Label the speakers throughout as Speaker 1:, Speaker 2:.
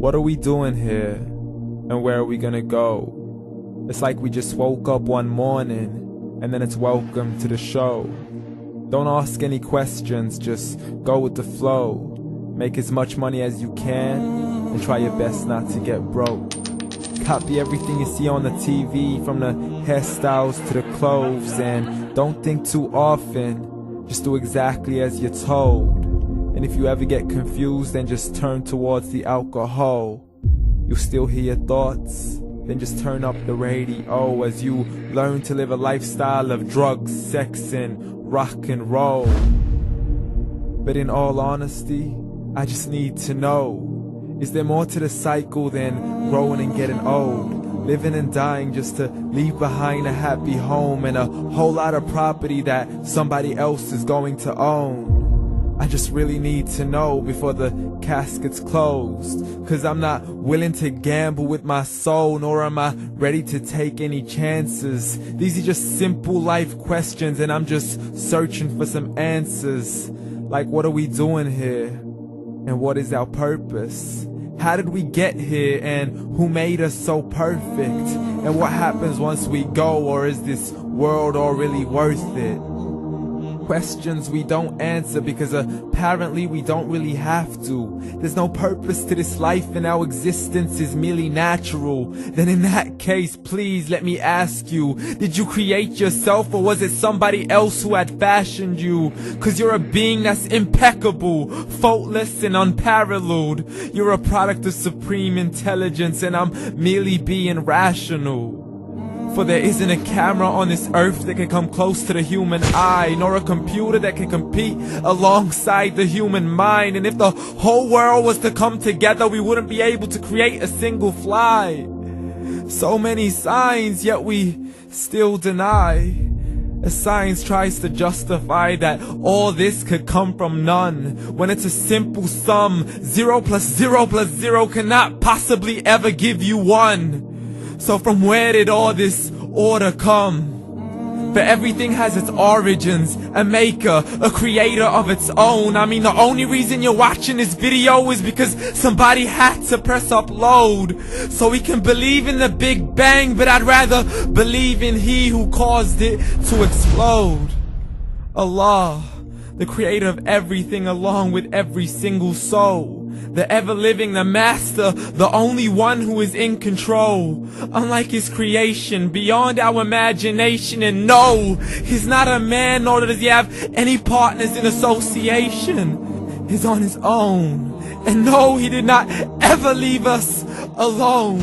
Speaker 1: What are we doing here? And where are we gonna go? It's like we just woke up one morning, and then it's welcome to the show. Don't ask any questions, just go with the flow. Make as much money as you can, and try your best not to get broke. Copy everything you see on the TV, from the hairstyles to the clothes, and don't think too often, just do exactly as you're told. And if you ever get confused, then just turn towards the alcohol. You'll still hear your thoughts, then just turn up the radio as you learn to live a lifestyle of drugs, sex, and rock and roll. But in all honesty, I just need to know, is there more to the cycle than growing and getting old? Living and dying just to leave behind a happy home and a whole lot of property that somebody else is going to own. I just really need to know before the casket's closed, 'cause I'm not willing to gamble with my soul, nor am I ready to take any chances. These are just simple life questions, and I'm just searching for some answers. Like, what are we doing here? And what is our purpose? How did we get here, and who made us so perfect? And what happens once we go, or is this world all really worth it? Questions we don't answer because apparently we don't really have to. There's no purpose to this life and our existence is merely natural. Then in that case, please let me ask you, did you create yourself, or was it somebody else who had fashioned you? 'Cause you're a being that's impeccable, faultless and unparalleled. You're a product of supreme intelligence, and I'm merely being rational. For there isn't a camera on this earth that can come close to the human eye, nor a computer that can compete alongside the human mind. And if the whole world was to come together, we wouldn't be able to create a single fly. So many signs, yet we still deny. As science tries to justify that all this could come from none, when it's a simple sum. 0 plus 0 plus 0 cannot possibly ever give you 1. So from where did all this order come? For everything has its origins, a maker, a creator of its own. I mean, the only reason you're watching this video is because somebody had to press upload. So we can believe in the Big Bang, but I'd rather believe in He who caused it to explode. Allah, the creator of everything, along with every single soul. The ever-living, the master, the only one who is in control. Unlike his creation, beyond our imagination. And no, he's not a man, nor does he have any partners in association. He's on his own. And no, he did not ever leave us alone.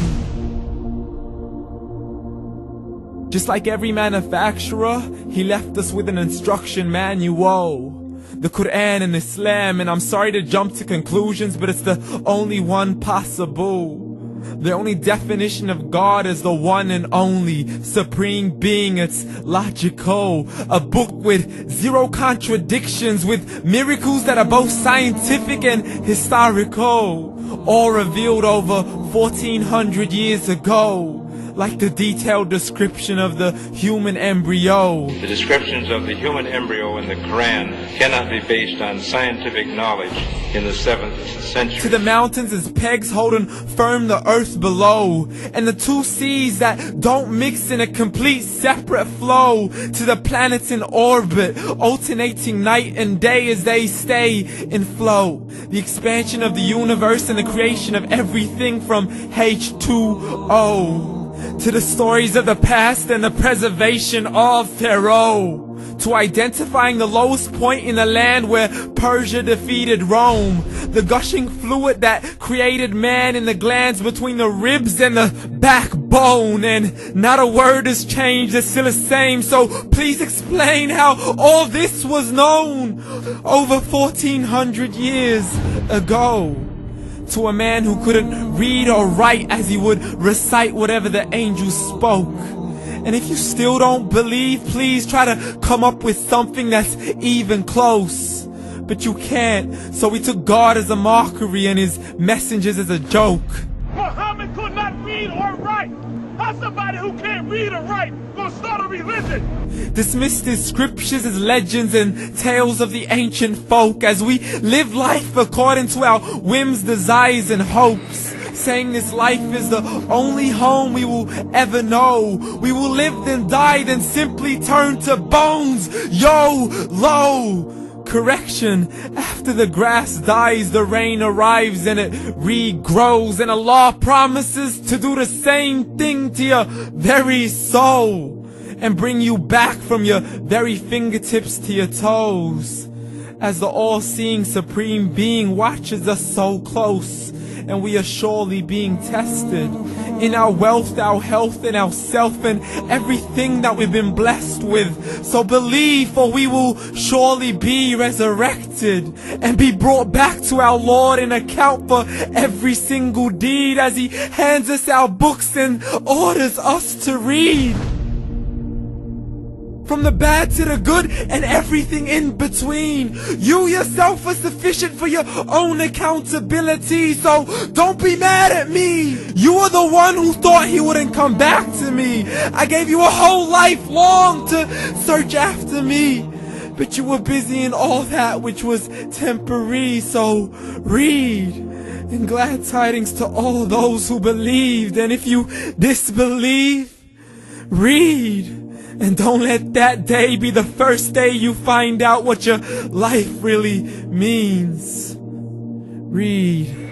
Speaker 1: Just like every manufacturer, he left us with an instruction manual. The Quran and Islam, and I'm sorry to jump to conclusions, but it's the only one possible. The only definition of God is the one and only supreme being. It's logical, a book with 0 contradictions, with miracles that are both scientific and historical, all revealed over 1400 years ago. Like the detailed description of the human embryo.
Speaker 2: The descriptions of the human embryo in the Quran cannot be based on scientific knowledge in the 7th century.
Speaker 1: To the mountains as pegs holding firm the earth below, and the 2 seas that don't mix in a complete separate flow. To the planets in orbit, alternating night and day as they stay in flow. The expansion of the universe and the creation of everything from H2O. To the stories of the past and the preservation of Pharaoh. To identifying the lowest point in the land where Persia defeated Rome. The gushing fluid that created man in the glands between the ribs and the backbone. And not a word has changed, it's still the same. So please explain how all this was known over 1400 years ago. To a man who couldn't read or write, as he would recite whatever the angels spoke. And if you still don't believe, please try to come up with something that's even close. But you can't, so we took God as a mockery and his messengers as a joke.
Speaker 3: Muhammad could not read or write. How's somebody who can't read or write gonna start a religion?
Speaker 1: Dismissed his scriptures as legends and tales of the ancient folk, as we live life according to our whims, desires, and hopes. saying this life is the only home we will ever know. We will live then die, then simply turn to bones. YOLO! Correction, after the grass dies, the rain arrives and it regrows, and Allah promises to do the same thing to your very soul and bring you back from your very fingertips to your toes, as the all-seeing supreme being watches us so close, and we are surely being tested in our wealth, our health, and our self, and everything that we've been blessed with. So believe, for we will surely be resurrected and be brought back to our Lord and account for every single deed, as He hands us our books and orders us to read. From the bad to the good and everything in between. You yourself are sufficient for your own accountability, so don't be mad at me. You are the one who thought He wouldn't come back to me. I gave you a whole life long to search after me, but you were busy in all that which was temporary. So read, and glad tidings to all those who believed. And if you disbelieve, read. And don't let that day be the first day you find out what your life really means. Read.